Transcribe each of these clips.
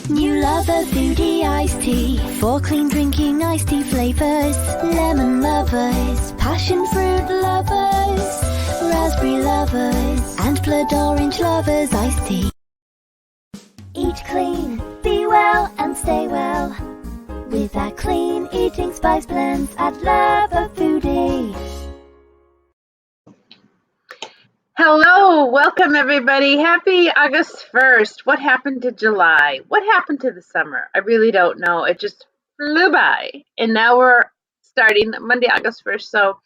New Luvafoodie iced tea. 4 clean drinking iced tea flavors. Lemon lovers, passion fruit lovers, raspberry lovers, and blood orange lovers iced tea. Eat clean, be well and stay well with our clean eating spice blends at Luvafoodie. Hello, welcome everybody. Happy August 1st. What happened to July? What happened to the summer? I really don't know. It just flew by. And now we're starting Monday, August 1st. So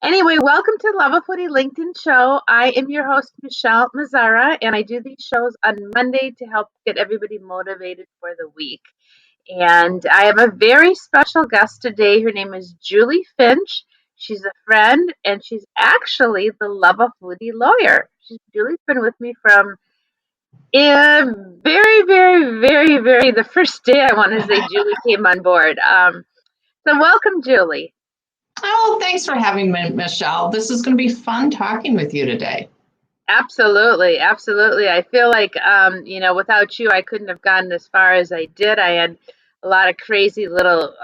anyway, welcome to Luvafoodie LinkedIn show. I am your host, Michelle Mazzara, and I do these shows on Monday to help get everybody motivated for the week. And I have a very special guest today. Her name is Julie Finch. She's a friend, and she's actually the Luvafoodie lawyer. Julie's been with me from the first day, I want to say, Julie came on board. So welcome, Julie. Oh, thanks for having me, Michelle. This is going to be fun talking with you today. Absolutely, absolutely. I feel like, without you, I couldn't have gotten as far as I did. I had a lot of crazy little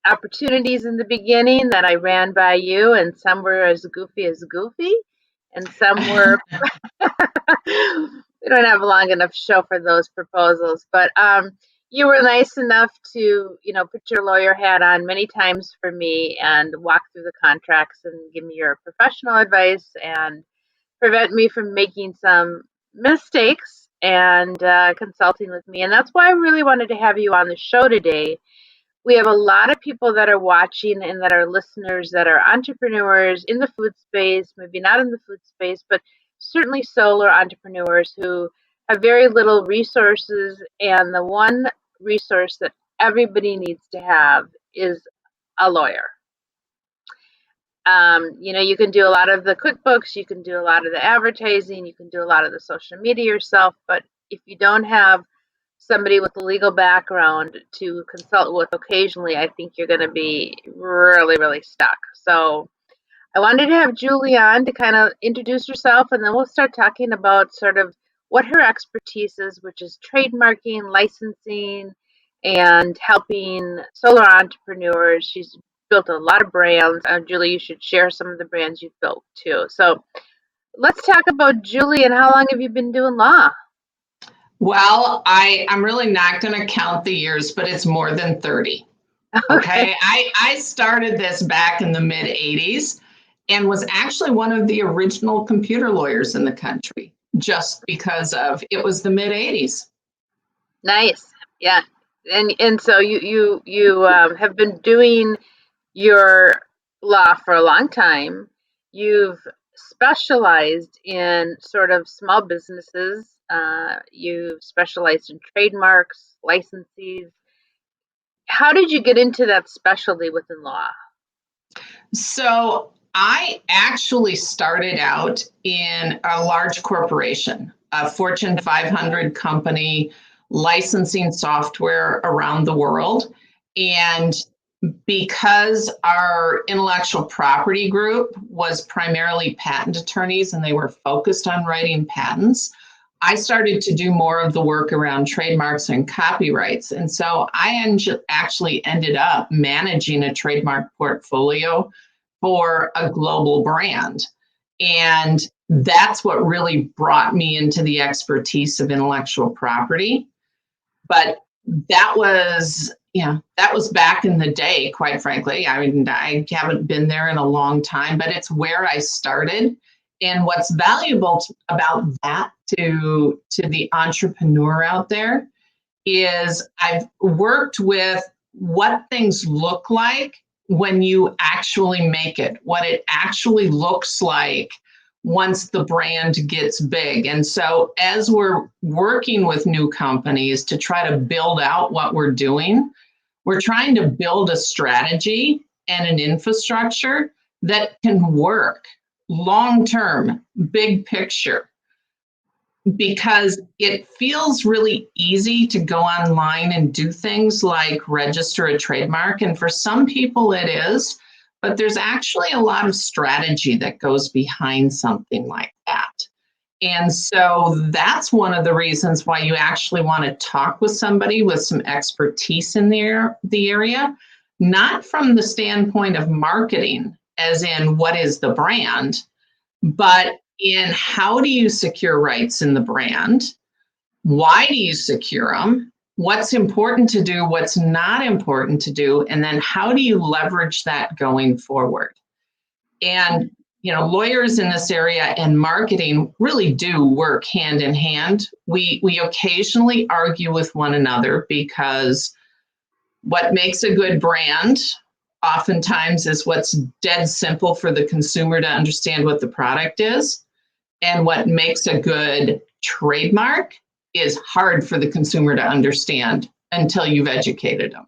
opportunities in the beginning that I ran by you, and some were as goofy, and some were we don't have a long enough show for those proposals, but you were nice enough to put your lawyer hat on many times for me and walk through the contracts and give me your professional advice and prevent me from making some mistakes and consulting with me. And that's why I really wanted to have you on the show today. We have a lot of people that are watching and that are listeners that are entrepreneurs in the food space, maybe not in the food space, but certainly solo entrepreneurs who have very little resources. And the one resource that everybody needs to have is a lawyer. You can do a lot of the QuickBooks, you can do a lot of the advertising, you can do a lot of the social media yourself, but if you don't have somebody with a legal background to consult with occasionally, I think you're going to be really, really stuck. So I wanted to have Julie on to kind of introduce herself, and then we'll start talking about sort of what her expertise is, which is trademarking, licensing, and helping solo entrepreneurs. She's built a lot of brands. Julie, you should share some of the brands you've built too. So let's talk about Julie and how long have you been doing law? Well, I'm really not going to count the years, but it's more than 30. Okay. I started this back in the mid 80s and was actually one of the original computer lawyers in the country just because it was the mid 80s. Nice. Yeah. And so you have been doing your law for a long time. You've specialized in sort of small businesses. You've specialized in trademarks, licenses. How did you get into that specialty within law? So I actually started out in a large corporation, a Fortune 500 company, licensing software around the world. And because our intellectual property group was primarily patent attorneys and they were focused on writing patents, I started to do more of the work around trademarks and copyrights. And so I actually ended up managing a trademark portfolio for a global brand. And that's what really brought me into the expertise of intellectual property. But that was back in the day, quite frankly. I mean, I haven't been there in a long time, but it's where I started. And what's valuable about that to the entrepreneur out there is I've worked with what things look like when you actually make it, what it actually looks like once the brand gets big. And so as we're working with new companies to try to build out what we're doing, we're trying to build a strategy and an infrastructure that can work long-term, big picture, because it feels really easy to go online and do things like register a trademark. And for some people it is, but there's actually a lot of strategy that goes behind something like that. And so that's one of the reasons why you actually want to talk with somebody with some expertise in the area, not from the standpoint of marketing, as in what is the brand, but in how do you secure rights in the brand? Why do you secure them? What's important to do? What's not important to do? And then how do you leverage that going forward? And lawyers in this area and marketing really do work hand in hand. We occasionally argue with one another because what makes a good brand oftentimes is what's dead simple for the consumer to understand what the product is. And what makes a good trademark is hard for the consumer to understand until you've educated them.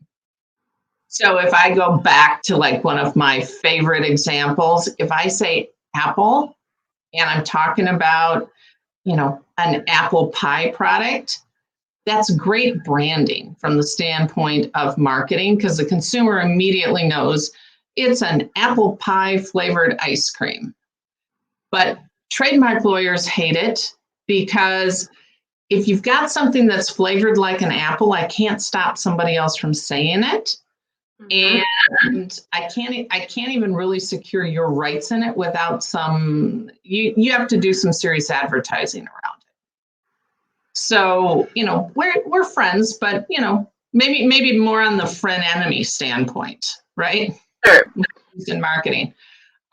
So if I go back to like one of my favorite examples, if I say apple and I'm talking about, an apple pie product, that's great branding from the standpoint of marketing because the consumer immediately knows it's an apple pie flavored ice cream. But trademark lawyers hate it because if you've got something that's flavored like an apple, I can't stop somebody else from saying it. And I can't even really secure your rights in it without you have to do some serious advertising around it. So, we're friends, but maybe more on the friend enemy standpoint, right? Sure. In marketing.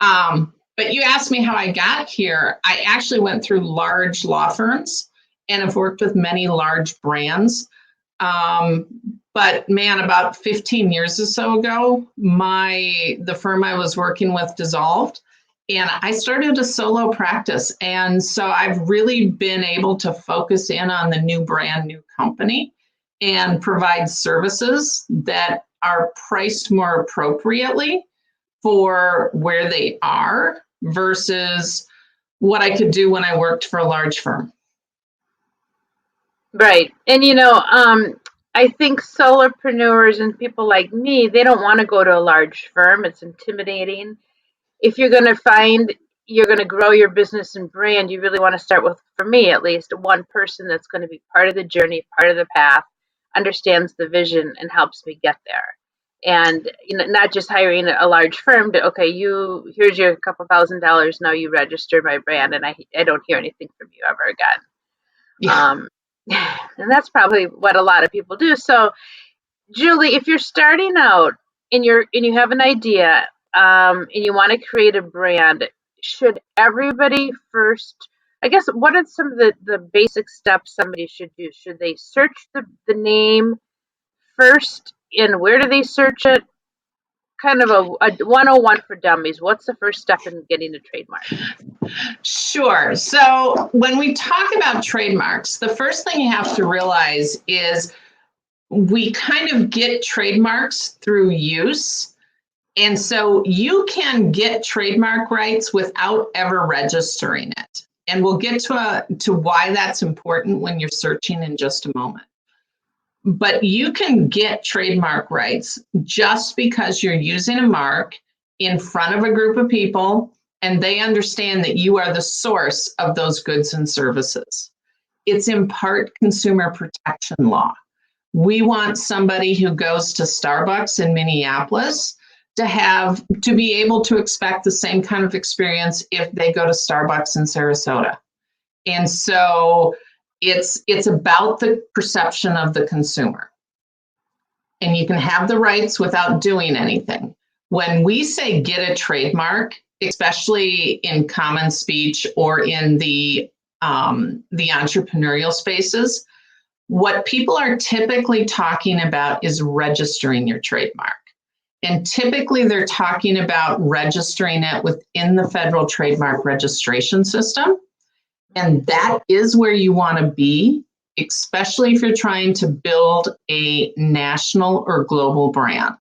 But you asked me how I got here. I actually went through large law firms and have worked with many large brands. But man, about 15 years or so ago, the firm I was working with dissolved and I started a solo practice. And so I've really been able to focus in on the brand new company and provide services that are priced more appropriately for where they are versus what I could do when I worked for a large firm. Right. And, I think solopreneurs and people like me, they don't want to go to a large firm. It's intimidating. If you're going to grow your business and brand, you really want to start with, for me at least, one person that's going to be part of the journey, part of the path, understands the vision and helps me get there. And not just hiring a large firm to, okay, here's your couple $1,000, now you register my brand and I don't hear anything from you ever again. Yeah. And that's probably what a lot of people do. So Julie, if you're starting out and you have an idea and you want to create a brand, should everybody first, I guess, what are some of the basic steps somebody should do? Should they search the name first, and where do they search it? Kind of a 101 for dummies. What's the first step in getting a trademark? Sure. So when we talk about trademarks, the first thing you have to realize is we kind of get trademarks through use. And so you can get trademark rights without ever registering it. And we'll get to why that's important when you're searching in just a moment. But you can get trademark rights just because you're using a mark in front of a group of people and they understand that you are the source of those goods and services. It's in part consumer protection law. We want somebody who goes to Starbucks in Minneapolis to be able to expect the same kind of experience if they go to Starbucks in Sarasota. And so it's about the perception of the consumer. And you can have the rights without doing anything. When we say get a trademark, especially in common speech or in the entrepreneurial spaces, what people are typically talking about is registering your trademark. And typically they're talking about registering it within the federal trademark registration system. And that is where you want to be, especially if you're trying to build a national or global brand.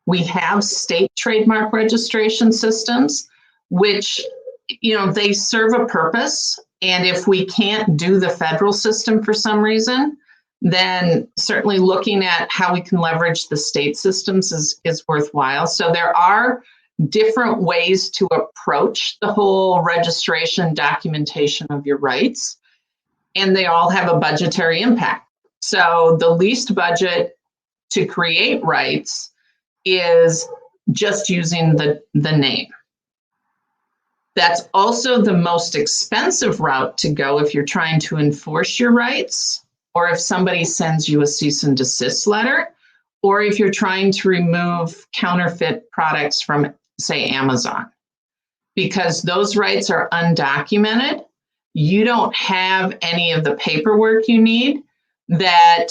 We have state trademark registration systems, which, they serve a purpose. And if we can't do the federal system for some reason, then certainly looking at how we can leverage the state systems is worthwhile. So there are different ways to approach the whole registration documentation of your rights, and they all have a budgetary impact. So the least budget to create rights is just using the name. That's also the most expensive route to go if you're trying to enforce your rights, or if somebody sends you a cease and desist letter, or if you're trying to remove counterfeit products from, say, Amazon, because those rights are undocumented. You don't have any of the paperwork you need that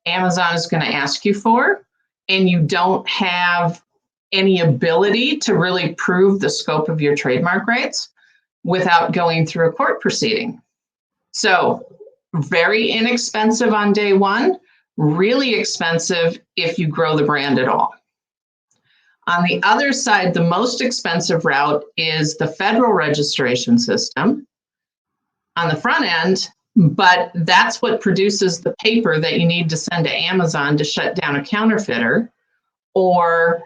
Amazon is going to ask you for, and you don't have any ability to really prove the scope of your trademark rights without going through a court proceeding. So very inexpensive on day one, really expensive if you grow the brand at all. On the other side, the most expensive route is the federal registration system on the front end, but that's what produces the paper that you need to send to Amazon to shut down a counterfeiter, or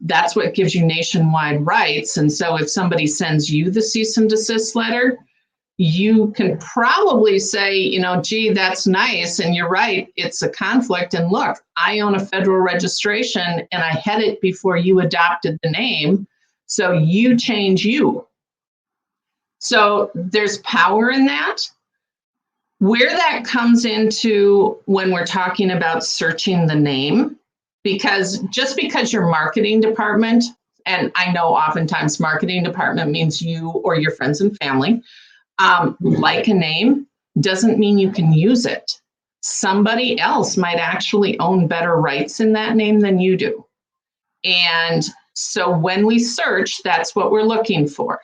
that's what gives you nationwide rights. And so if somebody sends you the cease and desist letter, you can probably say, you know, gee, that's nice. And you're right, it's a conflict. And look, I own a federal registration and I had it before you adopted the name. So you change you. So there's power in that. Where that comes into when we're talking about searching the name, because just because your marketing department, and I know oftentimes marketing department means you or your friends and family, like a name, doesn't mean you can use it. Somebody else might actually own better rights in that name than you do. And so when we search, that's what we're looking for.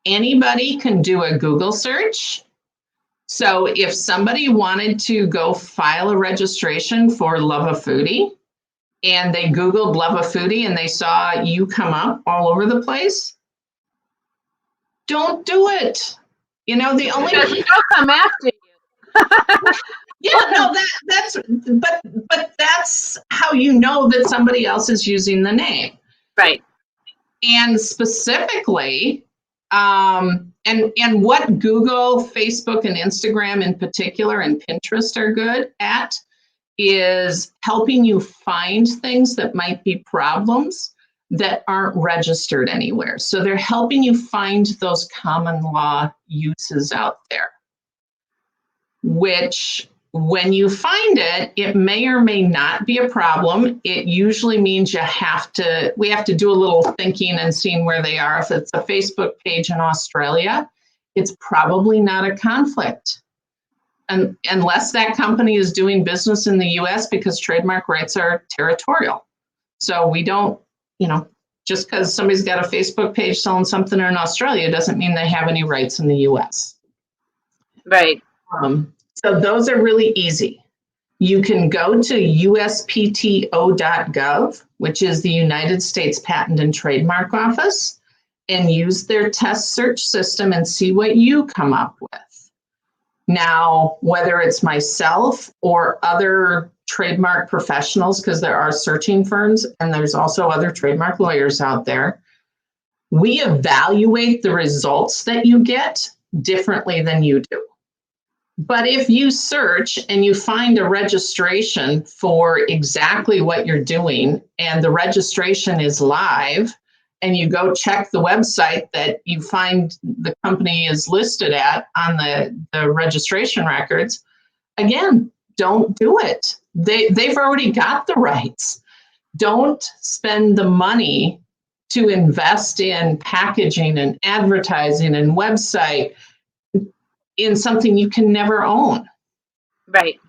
Anybody can do a Google search. So if somebody wanted to go file a registration for Luvafoodie, and they Googled Luvafoodie and they saw you come up all over the place, don't do it. You know, the only Because they'll come after you. yeah, no, but that's how you know that somebody else is using the name. Right. And specifically, and what Google, Facebook, and Instagram in particular, and Pinterest are good at is helping you find things that might be problems that aren't registered anywhere. So they're helping you find those common law uses out there, which when you find it, it may or may not be a problem. It usually means we have to do a little thinking and seeing where they are. If it's a Facebook page in Australia, it's probably not a conflict. And unless that company is doing business in the US, because trademark rights are territorial. So we don't, you know, just because somebody's got a Facebook page selling something in Australia doesn't mean they have any rights in the US. Right. So those are really easy. You can go to uspto.gov, which is the United States Patent and Trademark Office, and use their test search system and see what you come up with. Now, whether it's myself or other trademark professionals, because there are searching firms and there's also other trademark lawyers out there, we evaluate the results that you get differently than you do. But if you search and you find a registration for exactly what you're doing, and the registration is live, and you go check the website that you find the company is listed at on the registration records, again, don't do it. They've already got the rights. Don't spend the money to invest in packaging and advertising and website in something you can never own. Right.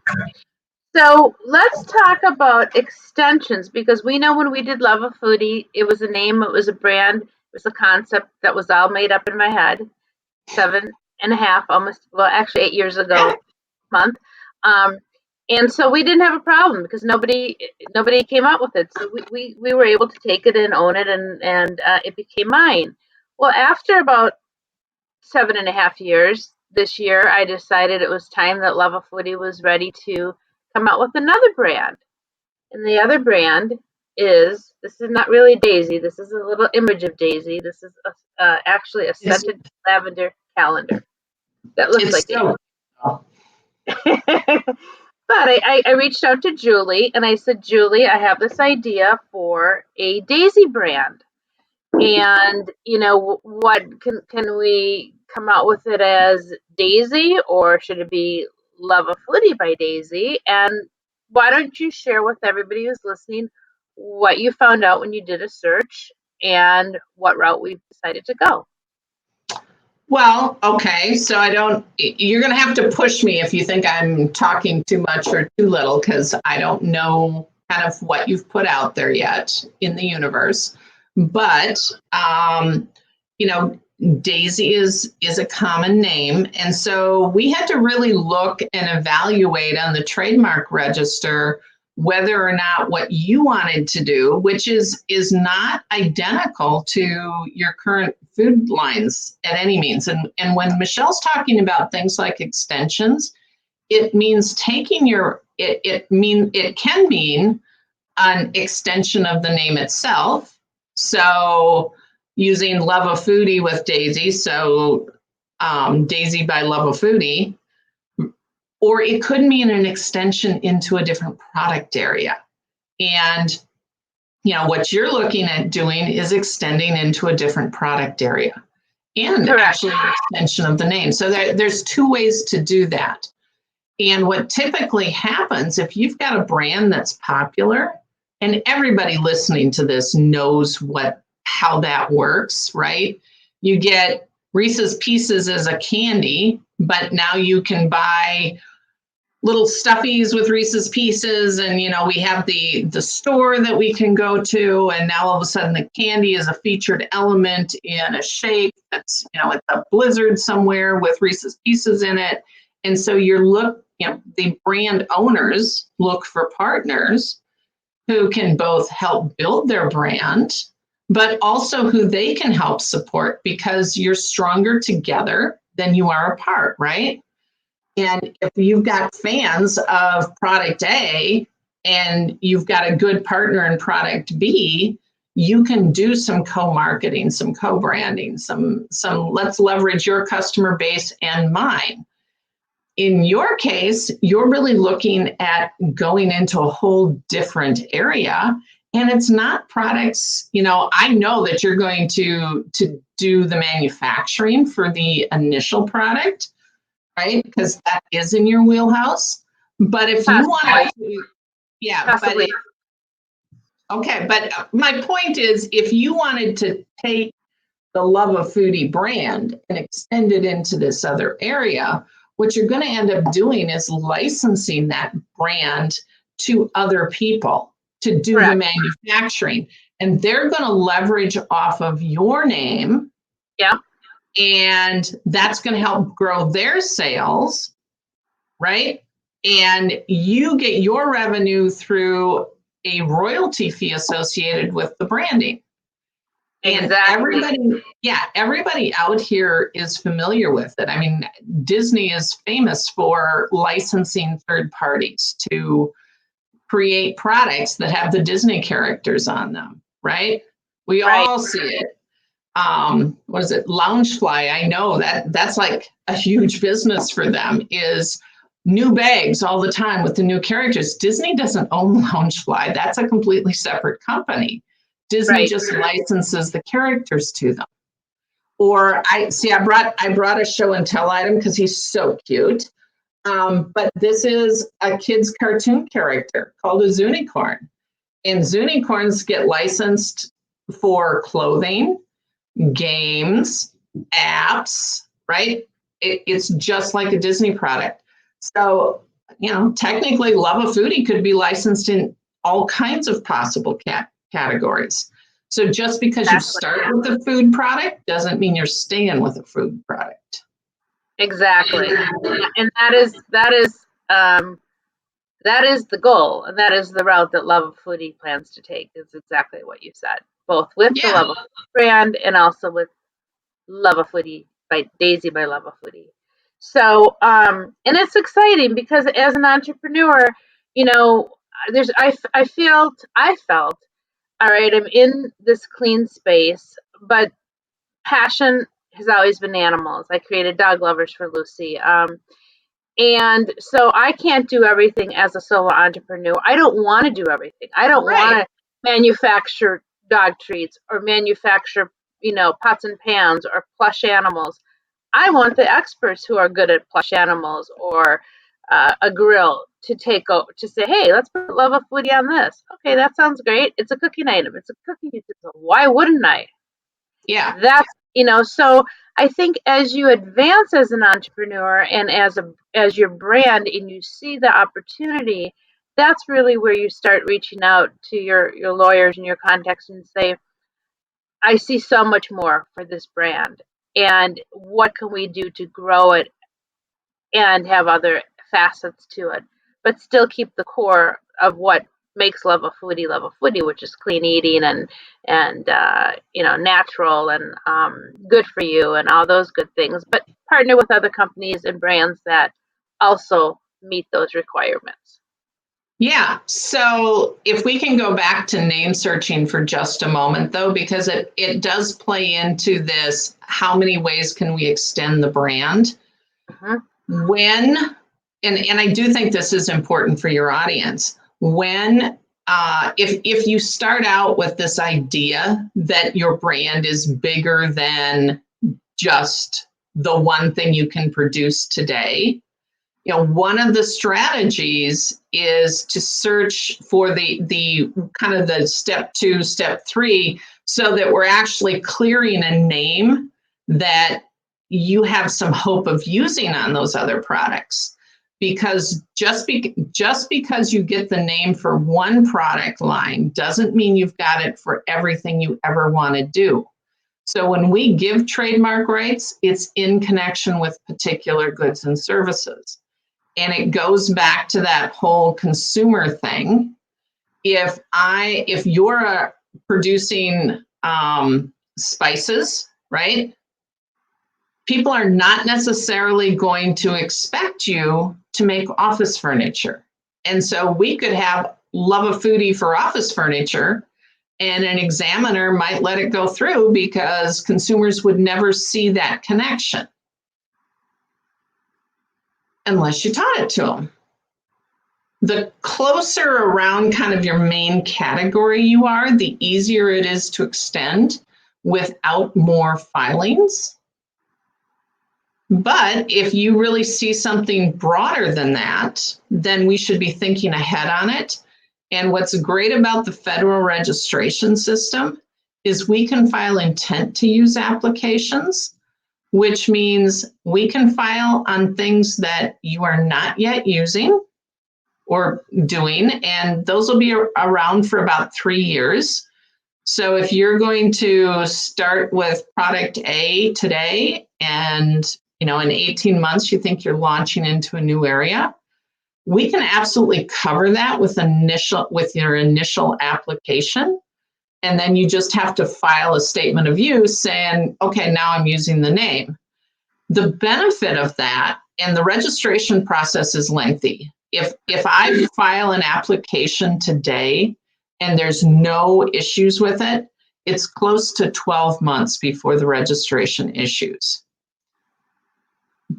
So let's talk about extensions, because we know when we did Luvafoodie, it was a name, it was a brand, it was a concept that was all made up in my head. 7.5, almost, well, actually 8 years ago, month. And so we didn't have a problem because nobody came up with it. So we were able to take it and own it, and it became mine. Well, after about 7.5 years, this year, I decided it was time that Luvafoodie was ready to come out with another brand. And the other brand is, this is not really Daisy. This is a little image of Daisy. This is actually a It's, scented lavender calendar that looks it's like Daisy. so, But I reached out to Julie and I said, Julie, I have this idea for a Daisy brand. And, what can we come out with it as Daisy, or should it be Luvafoodie by Daisy? And why don't you share with everybody who's listening what you found out when you did a search and what route we've decided to go? well, okay. So you're going to have to push me if you think I'm talking too much or too little, because I don't know kind of what you've put out there yet in the universe. But, you know, Daisy is a common name. And so we had to really look and evaluate on the trademark register whether or not what you wanted to do, which is not identical to your current food lines at any means. And when Michelle's talking about things like extensions, it means taking it can mean an extension of the name itself. So using Luvafoodie with Daisy, so Daisy by Luvafoodie, or it could mean an extension into a different product area. And what you're looking at doing is extending into a different product area and Correct. actually an extension of the name. So there's two ways to do that. And what typically happens if you've got a brand that's popular, and everybody listening to this knows how that works, right? You get Reese's Pieces as a candy, but now you can buy little stuffies with Reese's Pieces, and we have the store that we can go to, and now all of a sudden the candy is a featured element in a shape that's at the Blizzard somewhere with Reese's Pieces in it. And so the brand owners look for partners who can both help build their brand, but also who they can help support, because you're stronger together than you are apart, right? And if you've got fans of product A and you've got a good partner in product B, you can do some co-marketing, some co-branding, some let's leverage your customer base and mine. In your case, you're really looking at going into a whole different area. And it's not products, I know that you're going to do the manufacturing for the initial product, right? Because that is in your wheelhouse. But if you want to, Possibly. But my point is, if you wanted to take the Luvafoodie brand and extend it into this other area, what you're going to end up doing is licensing that brand to other people to do Correct. the manufacturing. And they're going to leverage off of your name. Yeah. And that's going to help grow their sales, right? And you get your revenue through a royalty fee associated with the branding. And everybody out here is familiar with it. I mean, Disney is famous for licensing third parties to create products that have the Disney characters on them, right? We all see it. What is it? Loungefly. I know that's like a huge business for them, is new bags all the time with the new characters. Disney doesn't own Loungefly. That's a completely separate company. Disney just licenses the characters to them. Or I brought a show and tell item because he's so cute. But this is a kid's cartoon character called a Zoonicorn. And Zoonicorns get licensed for clothing, games, apps, right? It's just like a Disney product. So, technically Luvafoodie could be licensed in all kinds of possible categories. So just because you start with a food product doesn't mean you're staying with a food product. Exactly. And that is the goal, and that is the route that Luvafoodie plans to take. Is exactly what you said, both with the Luvafoodie brand and also with Luvafoodie by Daisy by Luvafoodie. So, and it's exciting because as an entrepreneur, I felt all right, I'm in this clean space, but passion has always been animals. I created Dog Lovers for Lucy. And so I can't do everything as a solo entrepreneur. I don't want to do everything. I don't want Right. to manufacture dog treats or manufacture, pots and pans or plush animals. I want the experts who are good at plush animals or a grill to take over to say, hey, let's put Luvafoodie on this. Okay, that sounds great. It's a cooking item. It's a cooking utensil. Why wouldn't I? Yeah. That's so I think as you advance as an entrepreneur and as your brand and you see the opportunity, that's really where you start reaching out to your lawyers and your contacts and say, I see so much more for this brand, and what can we do to grow it and have other facets to it, but still keep the core of what makes Love a Foodie, which is clean eating and natural and good for you and all those good things. But partner with other companies and brands that also meet those requirements. Yeah. So if we can go back to name searching for just a moment, though, because it does play into this, how many ways can we extend the brand? Mhm. When, and I do think this is important for your audience, when, if you start out with this idea that your brand is bigger than just the one thing you can produce today, one of the strategies is to search for the kind of the step 2, step 3, so that we're actually clearing a name that you have some hope of using on those other products. Because just because you get the name for one product line doesn't mean you've got it for everything you ever want to do. So when we give trademark rights, it's in connection with particular goods and services. And it goes back to that whole consumer thing. If you're producing spices, right? People are not necessarily going to expect you to make office furniture. And so we could have Luvafoodie for office furniture, and an examiner might let it go through because consumers would never see that connection unless you taught it to them. The closer around kind of your main category you are, the easier it is to extend without more filings. But if you really see something broader than that, then we should be thinking ahead on it. And what's great about the federal registration system is we can file intent to use applications, which means we can file on things that you are not yet using or doing, and those will be around for about 3 years. So if you're going to start with product A today and in 18 months you think you're launching into a new area, we can absolutely cover that with your initial application. And then you just have to file a statement of use saying, okay, now I'm using the name. The benefit of that, and the registration process is lengthy. If I file an application today and there's no issues with it, it's close to 12 months before the registration issues.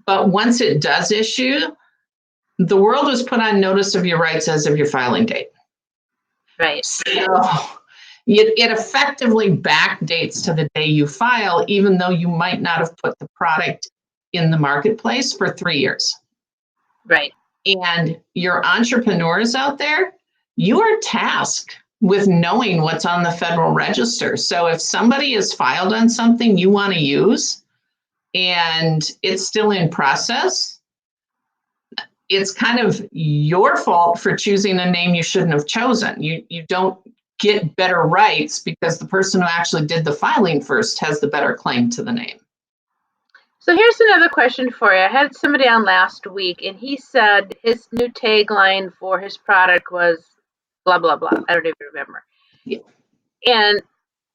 But once it does issue, the world was put on notice of your rights as of your filing date. Right. So it effectively backdates to the day you file, even though you might not have put the product in the marketplace for 3 years. Right. And your entrepreneurs out there, you are tasked with knowing what's on the Federal Register. So if somebody is filed on something you want to use and it's still in process, it's kind of your fault for choosing a name you shouldn't have chosen. You don't get better rights because the person who actually did the filing first has the better claim to the name. So here's another question for you. I had somebody on last week, and he said his new tagline for his product was blah, blah, blah. I don't even remember. Yeah. And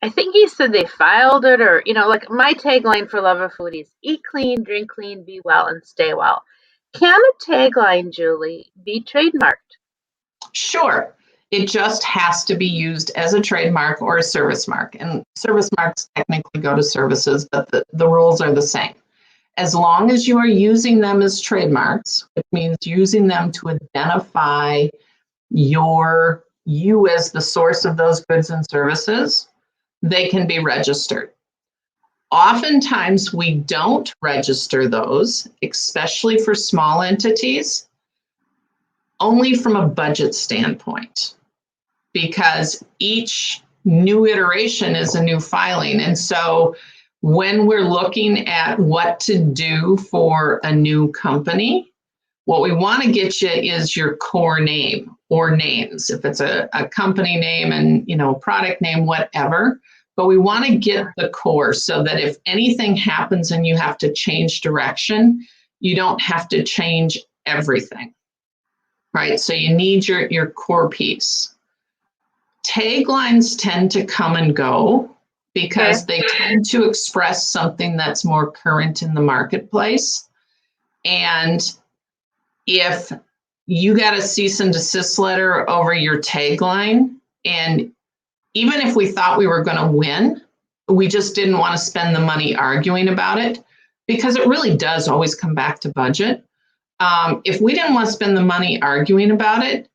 I think he said they filed it, or, like my tagline for Luvafoodie is eat clean, drink clean, be well, and stay well. Can a tagline, Julie, be trademarked? Sure. It just has to be used as a trademark or a service mark. And service marks technically go to services, but the rules are the same. As long as you are using them as trademarks, which means using them to identify you as the source of those goods and services, they can be registered. Oftentimes we don't register those, especially for small entities, only from a budget standpoint, because each new iteration is a new filing. And so when we're looking at what to do for a new company, what we want to get you is your core name or names, if it's a company name and, product name, whatever. But we want to get the core so that if anything happens and you have to change direction, you don't have to change everything, right? So you need your core piece. Taglines tend to come and go because they tend to express something that's more current in the marketplace. And if you got a cease and desist letter over your tagline, and even if we thought we were going to win, we just didn't want to spend the money arguing about it, because it really does always come back to budget. If we didn't want to spend the money arguing about it,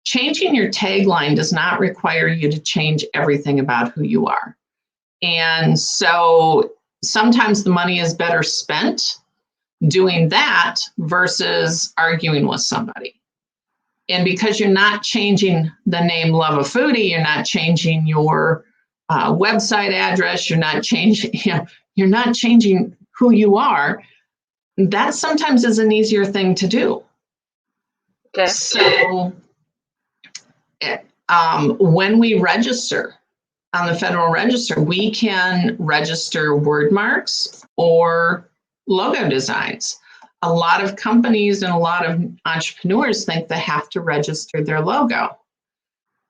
changing your tagline does not require you to change everything about who you are. And so sometimes the money is better spent doing that versus arguing with somebody. And because you're not changing the name Luvafoodie, you're not changing your website address, you're not changing who you are, that sometimes is an easier thing to do. Okay. So when we register on the Federal Register, we can register word marks or logo designs. A lot of companies and a lot of entrepreneurs think they have to register their logo.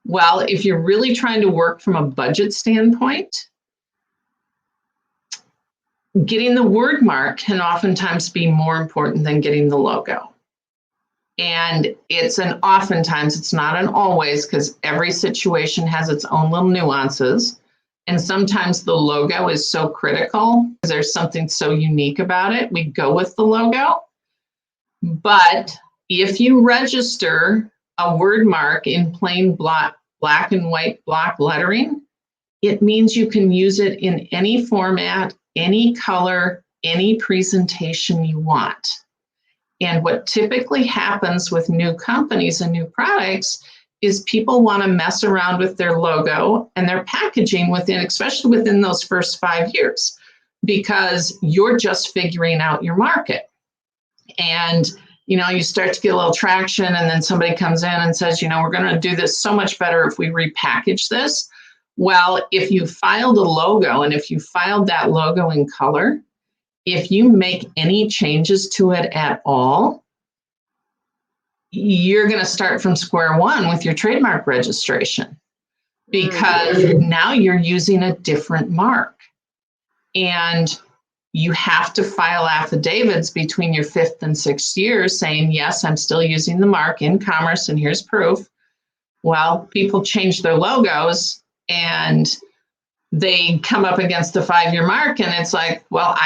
Well, if you're really trying to work from a budget standpoint, getting the word mark can oftentimes be more important than getting the logo. And oftentimes, it's not an always, because every situation has its own little nuances. And sometimes the logo is so critical because there's something so unique about it. We go with the logo. But if you register a word mark in plain black and white block lettering, it means you can use it in any format, any color, any presentation you want. And what typically happens with new companies and new products is people want to mess around with their logo and their packaging especially within those first 5 years, because you're just figuring out your market. And, you start to get a little traction, and then somebody comes in and says, we're going to do this so much better if we repackage this. Well, if you filed a logo, and if you filed that logo in color, if you make any changes to it at all, you're going to start from square one with your trademark registration, because now you're using a different mark. And you have to file affidavits between your 5th and 6th years saying, yes, I'm still using the mark in commerce, and here's proof. Well, people change their logos and they come up against the 5-year mark, and it's like, well,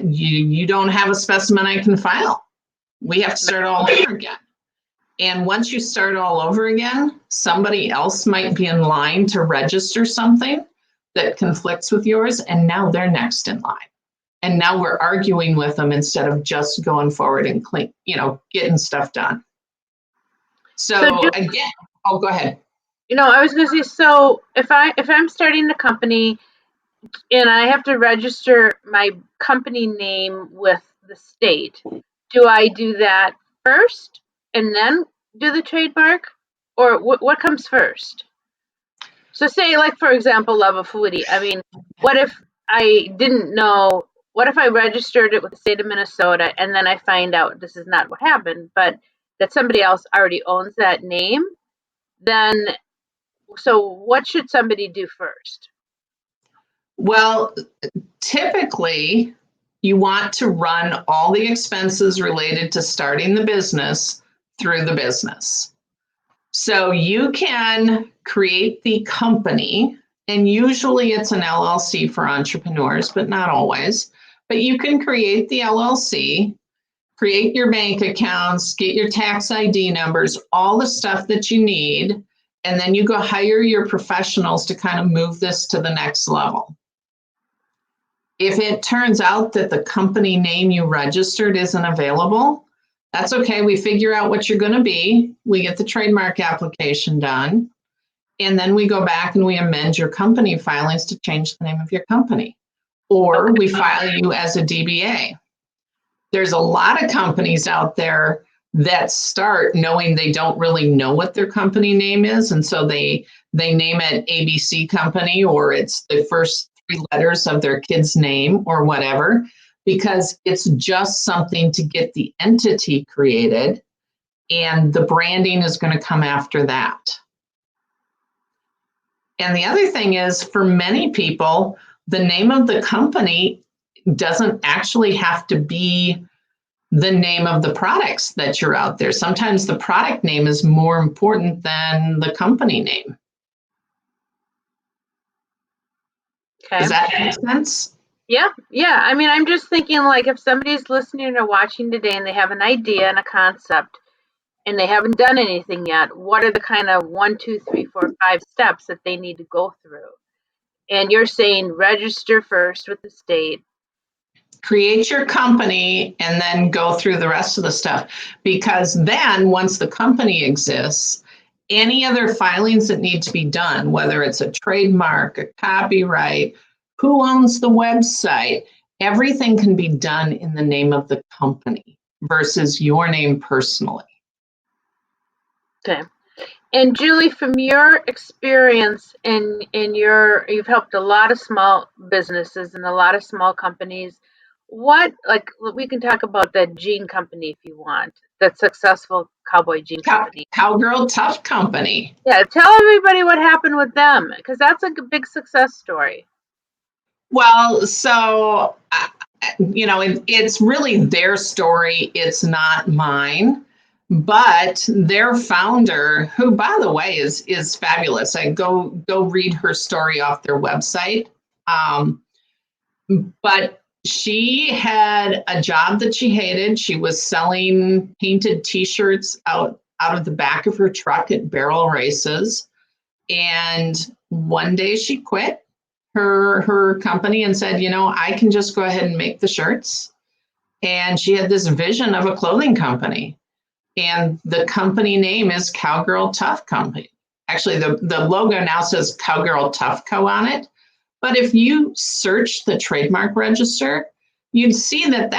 you don't have a specimen I can file. We have to start all over again. And once you start all over again, somebody else might be in line to register something that conflicts with yours, and now they're next in line. And now we're arguing with them instead of just going forward and getting stuff done. So again, go ahead. I was going to say, so if I'm starting a company and I have to register my company name with the state, do I do that first and then do the trademark, or what comes first? So say, like, for example, Luvafoodie. I mean, what if I didn't know? What if I registered it with the state of Minnesota and then I find out this is not what happened, but that somebody else already owns that name? Then, so what should somebody do first? Well, typically, you want to run all the expenses related to starting the business through the business. So you can create the company, and usually it's an LLC for entrepreneurs, but not always. But you can create the LLC, create your bank accounts, get your tax ID numbers, all the stuff that you need, and then you go hire your professionals to kind of move this to the next level. If it turns out that the company name you registered isn't available, that's okay. We figure out what you're going to be. We get the trademark application done, and then we go back and we amend your company filings to change the name of your company, or we file you as a DBA. There's a lot of companies out there that start knowing they don't really know what their company name is, and so they name it ABC Company, or it's the first 3 letters of their kid's name or whatever, because it's just something to get the entity created, and the branding is going to come after that. And the other thing is, for many people, the name of the company doesn't actually have to be the name of the products that you're out there. Sometimes the product name is more important than the company name. Okay. Does that make sense? Yeah. I mean, I'm just thinking, like, if somebody's listening or watching today and they have an idea and a concept and they haven't done anything yet, what are the kind of 1, 2, 3, 4, 5 steps that they need to go through? And you're saying register first with the state. Create your company and then go through the rest of the stuff. Because then once the company exists, any other filings that need to be done, whether it's a trademark, a copyright, who owns the website, everything can be done in the name of the company versus your name personally. Okay. And Julie, from your experience you've helped a lot of small businesses and a lot of small companies. We can talk about that jean company if you want, that successful cowboy jean company. Cowgirl Tough Company. Yeah, tell everybody what happened with them, because that's a big success story. Well, so, it's really their story. It's not mine. But their founder, who, by the way, is fabulous. I go read her story off their website. But she had a job that she hated. She was selling painted T-shirts out of the back of her truck at barrel races. And one day she quit her company and said, I can just go ahead and make the shirts. And she had this vision of a clothing company. And the company name is Cowgirl Tough Company. Actually, the logo now says Cowgirl Tough Co. on it. But if you search the trademark register, you'd see that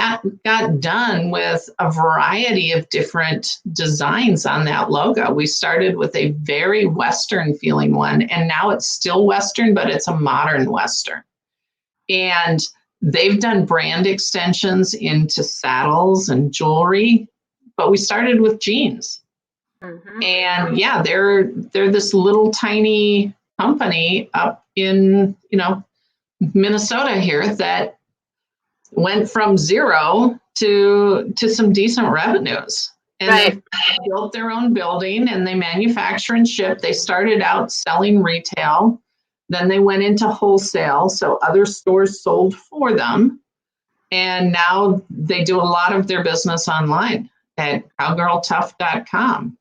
got done with a variety of different designs on that logo. We started with a very Western feeling one, and now it's still Western, but it's a modern Western. And they've done brand extensions into saddles and jewelry, but we started with jeans. Mm-hmm. And yeah, they're this little tiny company up in, Minnesota here that went from 0 to some decent revenues. And right. They built their own building and they manufacture and ship. They started out selling retail. Then they went into wholesale. So other stores sold for them. And now they do a lot of their business online at cowgirltough.com.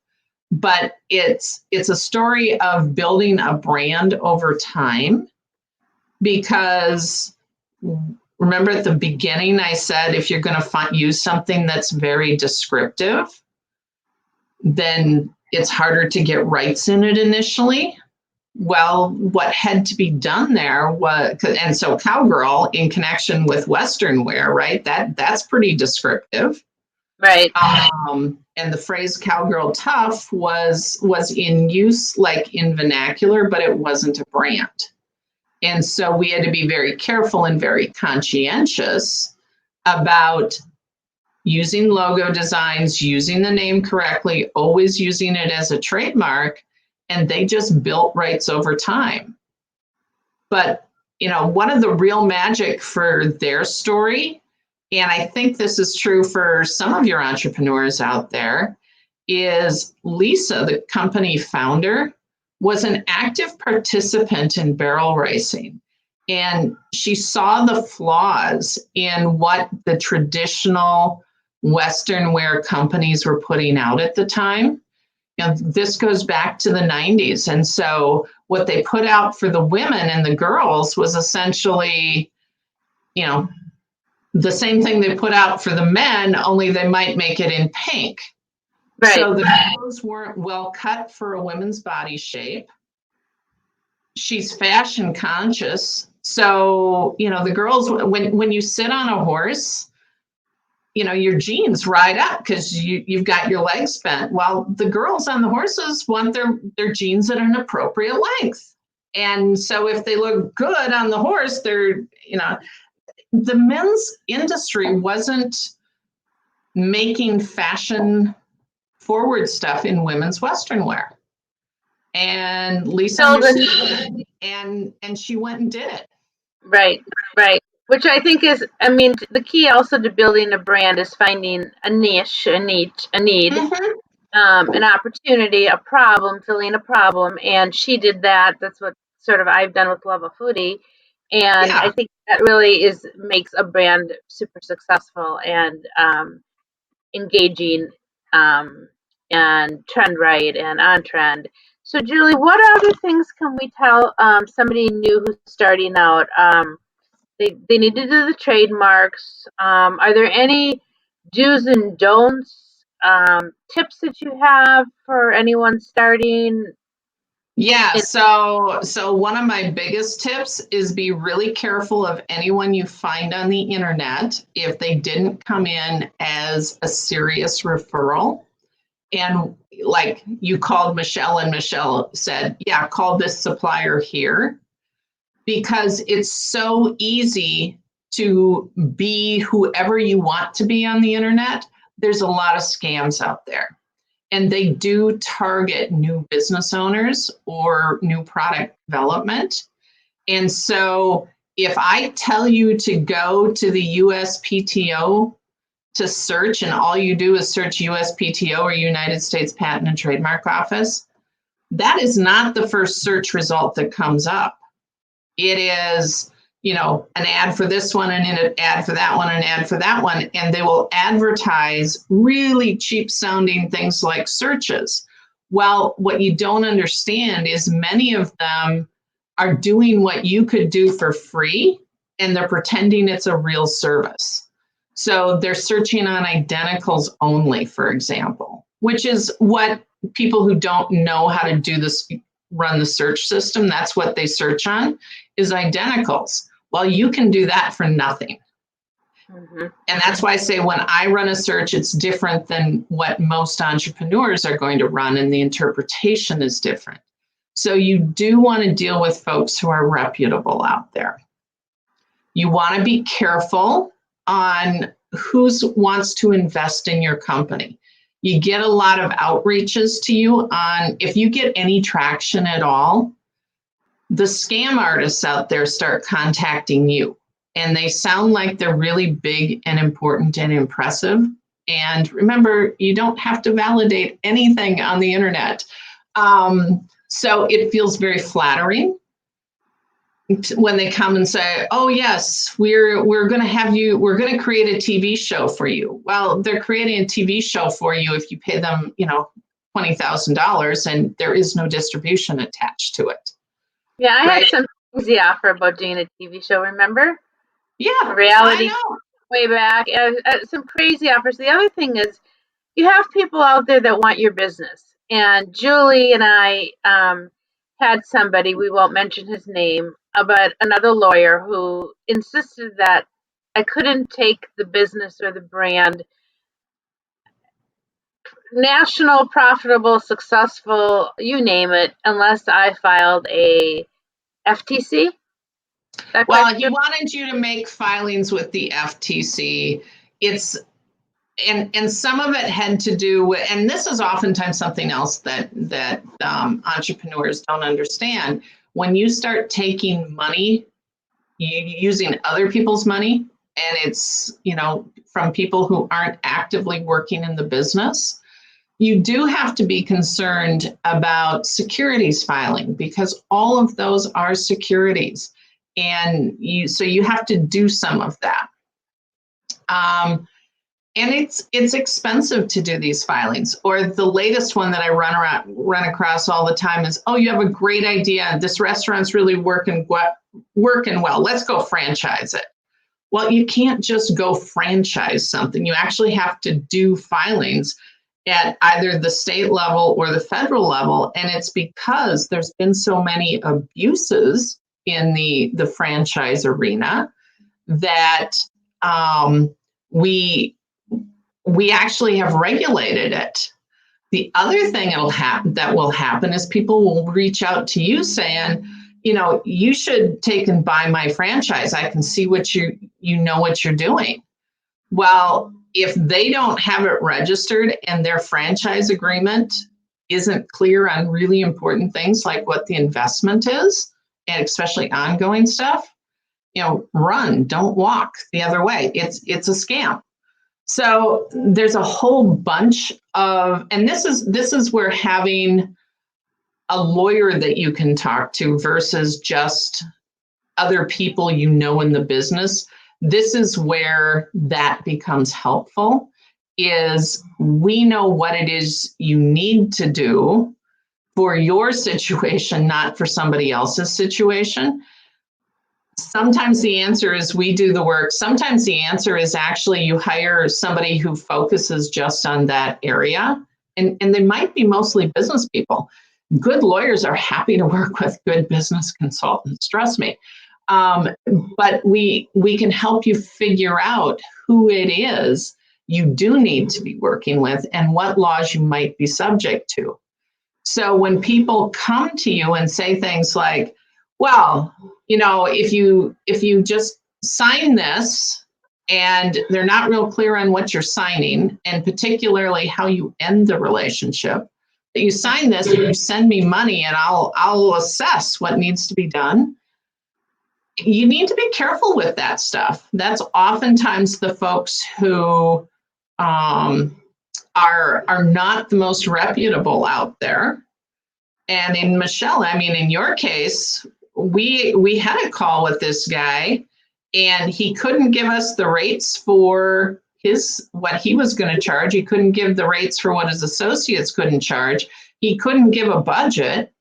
But it's a story of building a brand over time, because remember at the beginning I said if you're going to use something that's very descriptive, then it's harder to get rights in it initially. Well, what had to be done there was, and so cowgirl in connection with Western wear, right? That's pretty descriptive. Right. And the phrase cowgirl tough was in use, like in vernacular, but it wasn't a brand. And so we had to be very careful and very conscientious about using logo designs, using the name correctly, always using it as a trademark. And they just built rights over time. But, one of the real magic for their story, and I think this is true for some of your entrepreneurs out there, is Lisa, the company founder, was an active participant in barrel racing. And she saw the flaws in what the traditional Western wear companies were putting out at the time. You know, this goes back to the 90s. And so what they put out for the women and the girls was essentially, you know, the same thing they put out for the men, only they might make it in pink. Right. So the clothes weren't well cut for a woman's body shape. She's fashion conscious. So, you know, the girls, when you sit on a horse, you know, your jeans ride up because you've got your legs bent. While the girls on the horses want their jeans at an appropriate length. And so if they look good on the horse, they're, you know, the men's industry wasn't making fashion forward stuff in women's Western wear. And Lisa understood and she went and did it. Right, right. Which I think is, I mean, the key also to building a brand is finding a niche, a need, an opportunity, a problem, filling a problem. And she did that. That's what sort of I've done with Luvafoodie. And Yeah. I think that really makes a brand super successful and engaging and trend right and on trend. So Julie, what other things can we tell somebody new who's starting out? They need to do the trademarks. Are there any do's and don'ts, tips that you have for anyone starting? Yeah, so one of my biggest tips is be really careful of anyone you find on the internet if they didn't come in as a serious referral. And like you called Michelle and Michelle said, yeah, call this supplier here, because it's so easy to be whoever you want to be on the internet. There's a lot of scams out there. And they do target new business owners or new product development. And so if I tell you to go to the USPTO to search, and all you do is search USPTO or United States Patent and Trademark Office, that is not the first search result that comes up. It is, you know, an ad for this one and an ad for that one and an ad for that one. And they will advertise really cheap sounding things like searches. Well, what you don't understand is many of them are doing what you could do for free, and they're pretending it's a real service. So they're searching on identicals only, for example, which is what people who don't know how to do this, run the search system, that's what they search on, is identicals. Well, you can do that for nothing. And that's why I say when I run a search, it's different than what most entrepreneurs are going to run, and the interpretation is different. So you do want to deal with folks who are reputable out there. You want to be careful on who wants to invest in your company. You get a lot of outreaches to you on, if you get any traction at all, the scam artists out there start contacting you, and they sound like they're really big and important and impressive. And remember, you don't have to validate anything on the internet. So it feels very flattering when they come and say, oh yes, we're going to have you, we're going to create a TV show for you. Well, they're creating a TV show for you if you pay them, you know, $20,000, and there is no distribution attached to it. Yeah, I had some crazy offer about doing a TV show, remember? Yeah, reality I know. Way back. Some crazy offers. The other thing is, you have people out there that want your business. And Julie and I had somebody, we won't mention his name, but another lawyer who insisted that I couldn't take the business or the brand national, profitable, successful, you name it, unless I filed a FTC. Well, he wanted you to make filings with the FTC. And some of it had to do with, and this is oftentimes something else that entrepreneurs don't understand. When you start taking money, using other people's money, and it's, you know, from people who aren't actively working in the business, you do have to be concerned about securities filing, because all of those are securities. And so you have to do some of that. And it's expensive to do these filings. Or the latest one that I run across all the time is, oh, you have a great idea. This restaurant's really working well. Let's go franchise it. Well, you can't just go franchise something. You actually have to do filings at either the state level or the federal level. And it's because there's been so many abuses in the franchise arena that we actually have regulated it. The other thing that will happen is people will reach out to you saying, you should take and buy my franchise. I can see what you know what you're doing. Well, if they don't have it registered and their franchise agreement isn't clear on really important things like what the investment is, and especially ongoing stuff, run, don't walk the other way. It's a scam. So there's a whole bunch of, and this is where having a lawyer that you can talk to versus just other people in the business, this is where that becomes helpful, is we know what it is you need to do for your situation, not for somebody else's situation. Sometimes the answer is we do the work. Sometimes the answer is actually you hire somebody who focuses just on that area. And they might be mostly business people. Good lawyers are happy to work with good business consultants, trust me. But we can help you figure out who it is you do need to be working with and what laws you might be subject to. So when people come to you and say things like, well, if you just sign this and they're not real clear on what you're signing, and particularly how you end the relationship, that you sign this and you send me money and I'll assess what needs to be done. You need to be careful with that stuff. That's oftentimes the folks who are not the most reputable out there. And in Michelle, in your case, we had a call with this guy and he couldn't give us the rates for what he was going to charge. He couldn't give the rates for what his associates couldn't charge. He couldn't give a budget.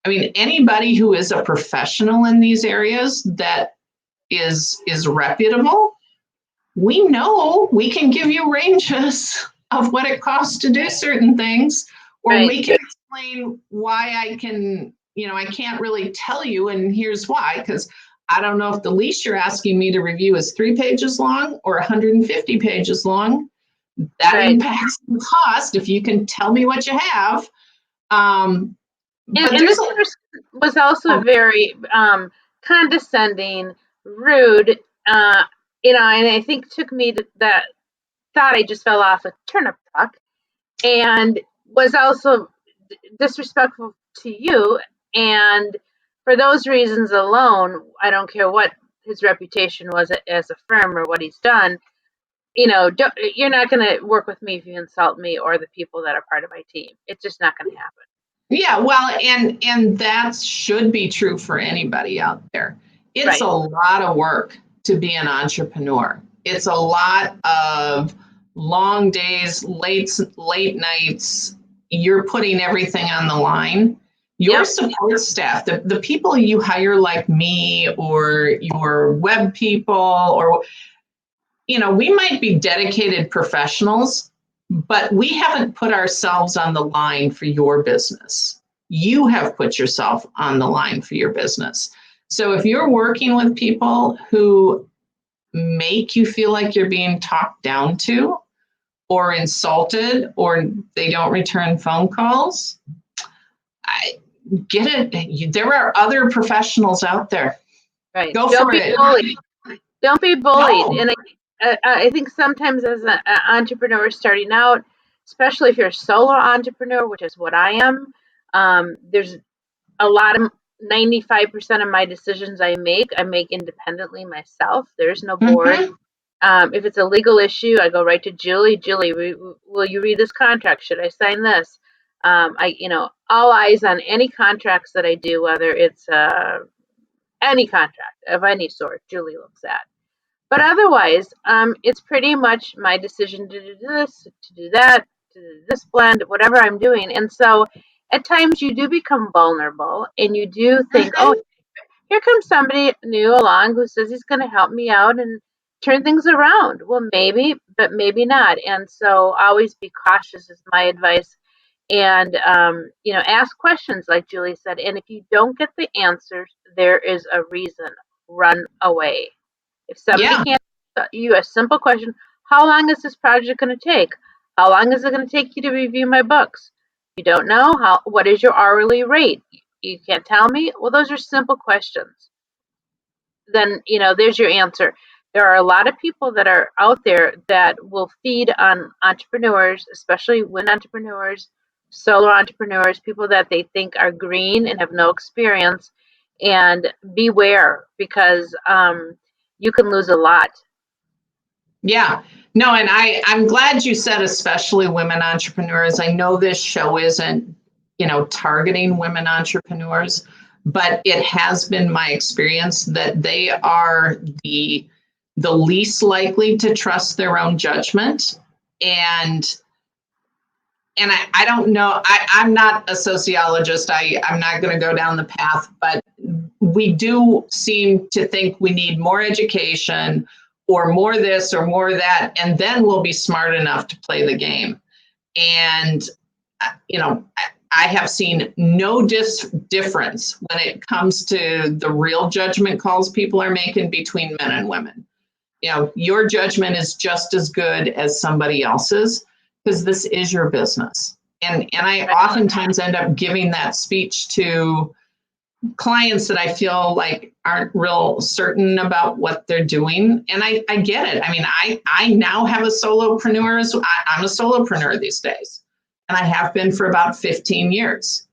Anybody who is a professional in these areas that is reputable, we know we can give you ranges of what it costs to do certain things, or right. We can explain why I can't really tell you, and here's why, because I don't know if the lease you're asking me to review is 3 pages long or 150 pages long. That right. Impacts the cost if you can tell me what you have. And this person was also very condescending, rude, and I think took me to that, thought I just fell off a turnip truck, and was also disrespectful to you. And for those reasons alone, I don't care what his reputation was as a firm or what he's done, you're not going to work with me if you insult me or the people that are part of my team. It's just not going to happen. Yeah, well, and that should be true for anybody out there. It's right. A lot of work to be an entrepreneur. It's a lot of long days, late nights. You're putting everything on the line. Your yep. Support staff, the people you hire like me or your web people, or, we might be dedicated professionals, but we haven't put ourselves on the line for your business. You have put yourself on the line for your business. So if you're working with people who make you feel like you're being talked down to or insulted, or they don't return phone calls, I get it. There are other professionals out there. Right. Go don't for be it. Bullied. Don't be bullied. No. And I think sometimes as an entrepreneur starting out, especially if you're a solo entrepreneur, which is what I am, there's a lot of 95% of my decisions I make independently myself. There's no board. If it's a legal issue, I go right to Julie. Julie, will you read this contract? Should I sign this? All eyes on any contracts that I do, whether it's any contract of any sort, Julie looks at. But otherwise, it's pretty much my decision to do this, to do that, to do this blend, whatever I'm doing. And so at times you do become vulnerable and you do think, oh, here comes somebody new along who says he's going to help me out and turn things around. Well, maybe, but maybe not. And so always be cautious is my advice. And, ask questions like Julie said. And if you don't get the answers, there is a reason. Run away. If somebody Yeah. can't answer you a simple question, how long is this project going to take? How long is it going to take you to review my books? You don't know what is your hourly rate? You can't tell me? Well, those are simple questions. Then, there's your answer. There are a lot of people that are out there that will feed on entrepreneurs, especially women entrepreneurs, solo entrepreneurs, people that they think are green and have no experience. And beware because you can lose a lot. Yeah. No, and I'm glad you said especially women entrepreneurs. I know this show isn't, targeting women entrepreneurs, but it has been my experience that they are the least likely to trust their own judgment. And I don't know, I'm not a sociologist. I'm not going to go down the path, but we do seem to think we need more education or more this or more that, and then we'll be smart enough to play the game. And, I have seen no difference when it comes to the real judgment calls people are making between men and women. Your judgment is just as good as somebody else's because this is your business. And I oftentimes end up giving that speech to clients that I feel like aren't real certain about what they're doing. And I get it. I mean, I now have a solopreneur. I'm a solopreneur these days. And I have been for about 15 years.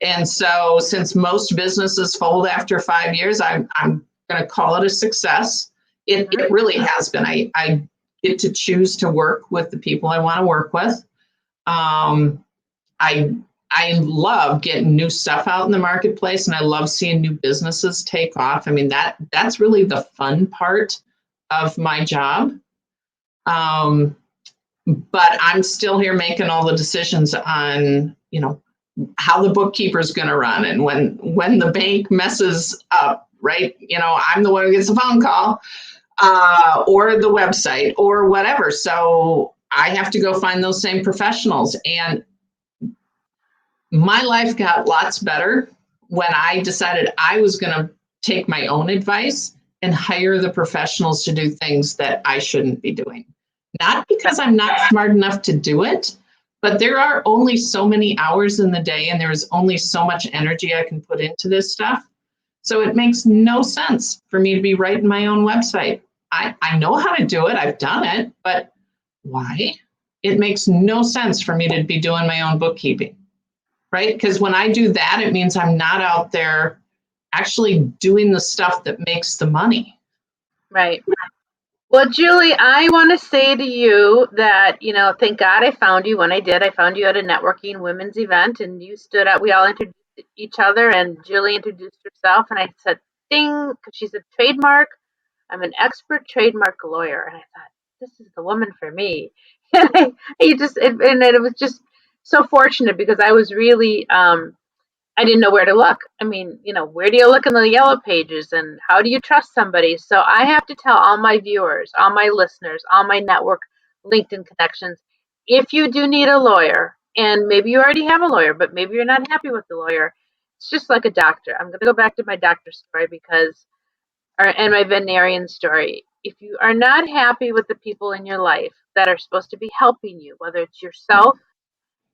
And so since most businesses fold after 5 years, I'm going to call it a success. It really has been. I get to choose to work with the people I want to work with. I love getting new stuff out in the marketplace, and I love seeing new businesses take off. I mean, that's really the fun part of my job. But I'm still here making all the decisions on, how the bookkeeper's going to run, and when the bank messes up, right? I'm the one who gets a phone call, or the website or whatever. So I have to go find those same professionals. And my life got lots better when I decided I was going to take my own advice and hire the professionals to do things that I shouldn't be doing. Not because I'm not smart enough to do it, but there are only so many hours in the day and there's only so much energy I can put into this stuff. So it makes no sense for me to be writing my own website. I know how to do it. I've done it, but why? It makes no sense for me to be doing my own bookkeeping, right? Because when I do that, it means I'm not out there actually doing the stuff that makes the money. Right. Well, Julie, I want to say to you that, thank God I found you when I did. I found you at a networking women's event and you stood up. We all introduced each other and Julie introduced herself. And I said, ding, because she's a trademark. I'm an expert trademark lawyer. And I thought, this is the woman for me. And it was just so fortunate because I was really, I didn't know where to look. I mean, where do you look in the yellow pages and how do you trust somebody? So I have to tell all my viewers, all my listeners, all my network LinkedIn connections, if you do need a lawyer, and maybe you already have a lawyer, but maybe you're not happy with the lawyer, it's just like a doctor. I'm going to go back to my doctor story and my veterinarian story. If you are not happy with the people in your life that are supposed to be helping you, whether it's yourself,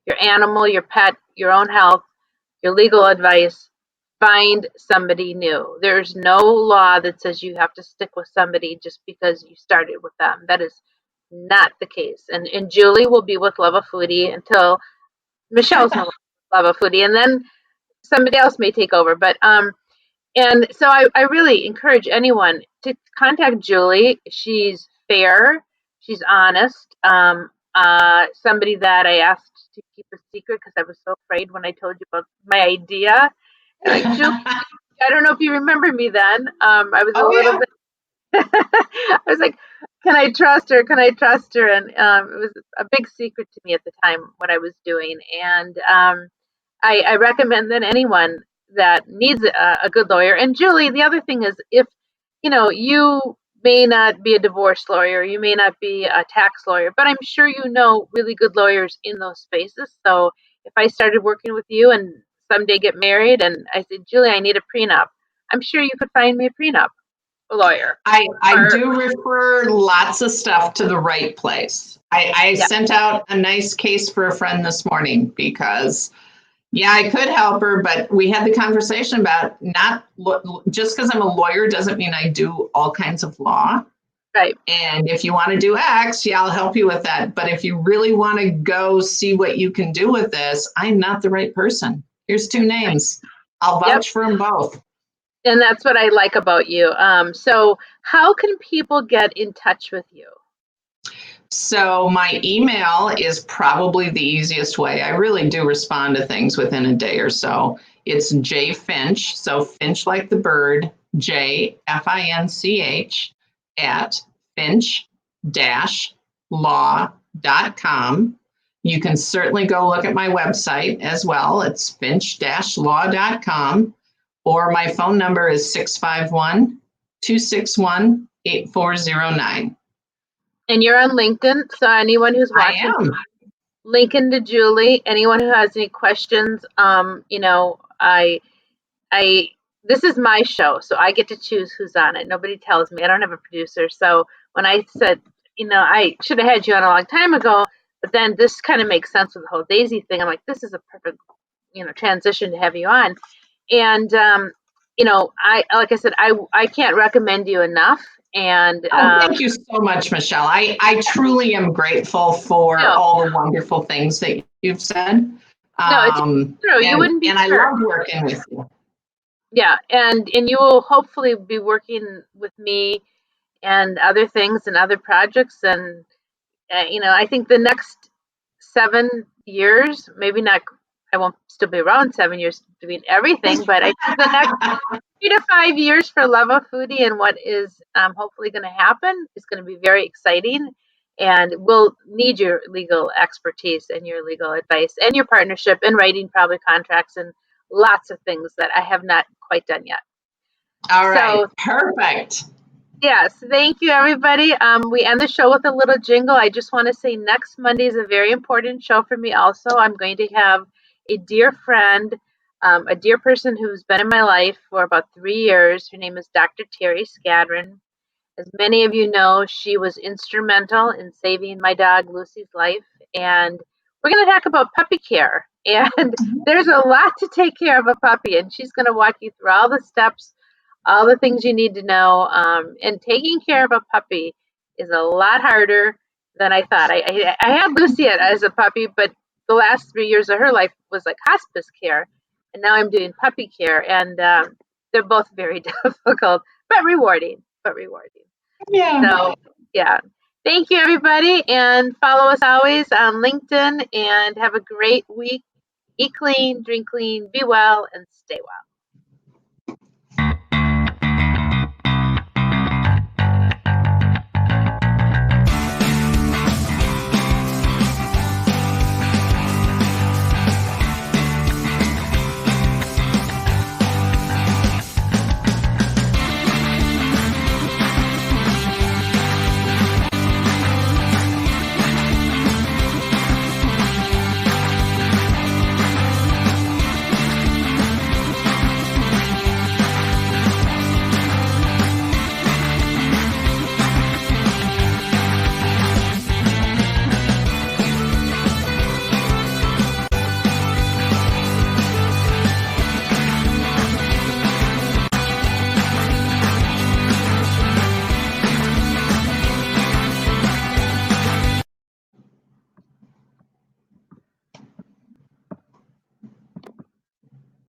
your animal, your pet, your own health, your legal advice, find somebody new. There's no law that says you have to stick with somebody just because you started with them. That is not the case. And Julie will be with Luvafoodie until Michelle's no longer with Luvafoodie, and then somebody else may take over. But and so I really encourage anyone to contact Julie. She's fair. She's honest. Somebody that I asked to keep a secret because I was so afraid when I told you about my idea. And like, Julie, I don't know if you remember me then. I was a Oh, little yeah. bit. I was like, can I trust her? Can I trust her? And it was a big secret to me at the time what I was doing. And I recommend that anyone that needs a good lawyer. And Julie, the other thing is, if you may not be a divorce lawyer, you may not be a tax lawyer, but I'm sure you know really good lawyers in those spaces. So if I started working with you and someday get married, and I said, Julie, I need a prenup, I'm sure you could find me a prenup lawyer. I do refer lots of stuff to the right place. I Yeah. sent out a nice case for a friend this morning because, yeah, I could help her, but we had the conversation about just because I'm a lawyer doesn't mean I do all kinds of law. Right. And if you want to do X, yeah, I'll help you with that. But if you really want to go see what you can do with this, I'm not the right person. Here's 2 names. I'll vouch for them both. And that's what I like about you. So how can people get in touch with you? So my email is probably the easiest way. I really do respond to things within a day or so. It's jfinch, so Finch like the bird, JFINCH at finch-law.com. You can certainly go look at my website as well. It's finch-law.com, or my phone number is 651-261-8409. And you're on LinkedIn, so anyone who's I watching, am. Lincoln to Julie. Anyone who has any questions, I this is my show, so I get to choose who's on it. Nobody tells me. I don't have a producer. So when I said, I should have had you on a long time ago, but then this kind of makes sense with the whole Daisy thing. I'm like, this is a perfect, transition to have you on. And like I said, I can't recommend you enough. And Thank you so much, Michelle. I truly am grateful for all the wonderful things that you've said. No, it's true. You wouldn't be and I sure. love working with you. Yeah, and you will hopefully be working with me and other things and other projects, and I think the next 7 years, maybe not. I won't still be around 7 years doing everything, but I think the next 3 to 5 years for Luvafoodie and what is hopefully going to happen is going to be very exciting, and we'll need your legal expertise and your legal advice and your partnership in writing probably contracts and lots of things that I have not quite done yet. All right, So, perfect. yes, thank you, everybody. We end the show with a little jingle. I just want to say next Monday is a very important show for me also. I'm going to have a dear friend, a dear person who's been in my life for about 3 years. Her name is Dr. Terry Scadron. As many of you know, she was instrumental in saving my dog Lucy's life. And we're going to talk about puppy care. And there's a lot to take care of a puppy. And she's going to walk you through all the steps, all the things you need to know. And taking care of a puppy is a lot harder than I thought. I had Lucy as a puppy, but the last 3 years of her life was like hospice care. And now I'm doing puppy care. And they're both very difficult, but rewarding. Yeah. So, yeah. Thank you, everybody. And follow us always on LinkedIn. And have a great week. Eat clean, drink clean, be well, and stay well.